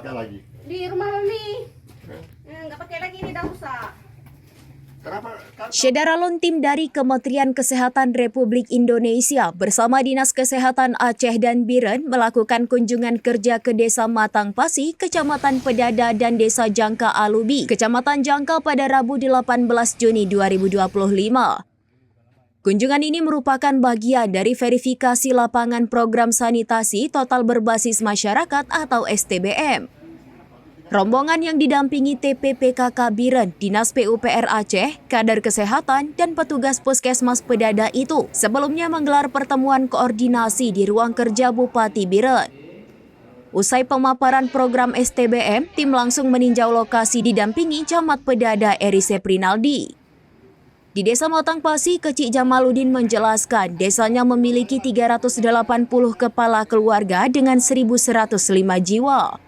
Pakai lagi. Di rumah Mami. Nggak pakai lagi, ini dah rusak. Kenapa? Syederalun tim dari Kementerian Kesehatan Republik Indonesia bersama Dinas Kesehatan Aceh dan Biren melakukan kunjungan kerja ke Desa Matang Pasi, Kecamatan Pedada dan Desa Jangka Alubi, Kecamatan Jangka pada Rabu 18 Juni 2025. Kunjungan ini merupakan bagian dari verifikasi lapangan program sanitasi total berbasis masyarakat atau STBM. Rombongan yang didampingi TPPKK Biren, Dinas PUPR Aceh, kader kesehatan, dan petugas Puskesmas Pedada itu sebelumnya menggelar pertemuan koordinasi di ruang kerja Bupati Biren. Usai pemaparan program STBM, tim langsung meninjau lokasi didampingi Camat Pedada Eri Seprinaldi. Di Desa Matang Pasi, Kecik Jamaludin menjelaskan desanya memiliki 380 kepala keluarga dengan 1.105 jiwa.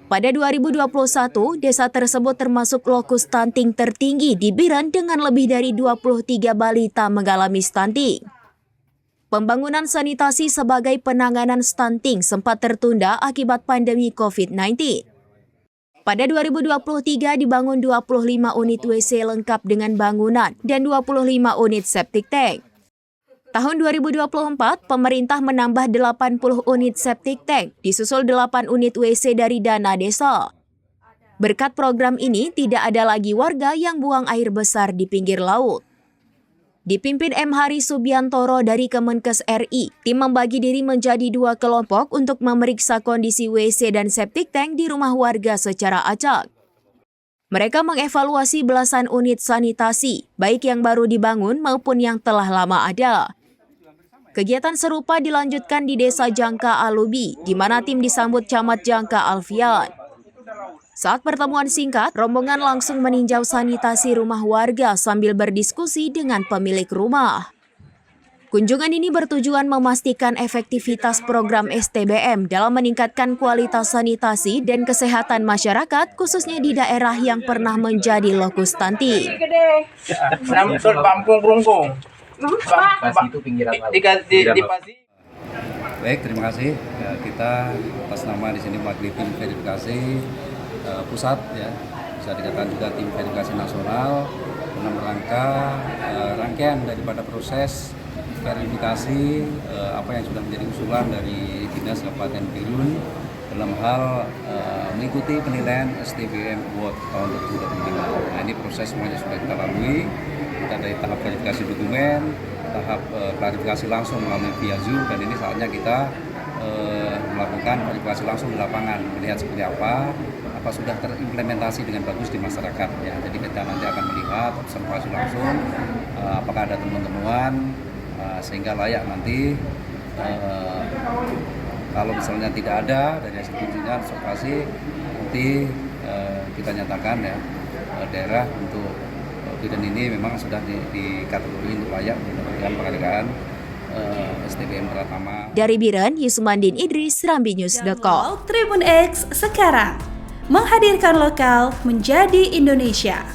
Pada 2021, desa tersebut termasuk lokus stunting tertinggi di Biren dengan lebih dari 23 balita mengalami stunting. Pembangunan sanitasi sebagai penanganan stunting sempat tertunda akibat pandemi COVID-19. Pada 2023 dibangun 25 unit WC lengkap dengan bangunan dan 25 unit septic tank. Tahun 2024, pemerintah menambah 80 unit septic tank, disusul 8 unit WC dari dana desa. Berkat program ini, tidak ada lagi warga yang buang air besar di pinggir laut. Dipimpin M. Hari Subiantoro dari Kemenkes RI, tim membagi diri menjadi 2 kelompok untuk memeriksa kondisi WC dan septic tank di rumah warga secara acak. Mereka mengevaluasi belasan unit sanitasi, baik yang baru dibangun maupun yang telah lama ada. Kegiatan serupa dilanjutkan di Desa Jangka Alubi, di mana tim disambut Camat Jangka Alfian. Saat pertemuan singkat, rombongan langsung meninjau sanitasi rumah warga sambil berdiskusi dengan pemilik rumah. Kunjungan ini bertujuan memastikan efektivitas program STBM dalam meningkatkan kualitas sanitasi dan kesehatan masyarakat, khususnya di daerah yang pernah menjadi lokus stunting. Samsul Pampung Kelungkung. Pasi itu pinggiran laut. Di Pasi. Baik, terima kasih. Ya, kita atas nama di sini mewakili tim verifikasi pusat, ya, bisa dikatakan juga tim verifikasi nasional dalam rangka rangkaian daripada proses verifikasi apa yang sudah menjadi usulan dari Dinas Kabupaten Biren dalam hal mengikuti penilaian STBM Award tahun 2025. Nah, ini proses semuanya sudah kita lalui. Kita dari tahap verifikasi dokumen, tahap klarifikasi langsung melalui via Zoom, dan ini saatnya kita melakukan verifikasi langsung di lapangan, melihat seperti apa sudah terimplementasi dengan bagus di masyarakat. Ya, jadi kita nanti akan melihat observasi langsung apakah ada temuan-temuan sehingga layak nanti kalau misalnya tidak ada dari hasil kunjungan observasi nanti kita nyatakan ya daerah untuk Biren ini memang sudah dikategori untuk layak mendapatkan penghargaan STBM pertama. Dari Biren, Yusmandin Idris, SerambiNews.com. Tribun X sekarang menghadirkan lokal menjadi Indonesia.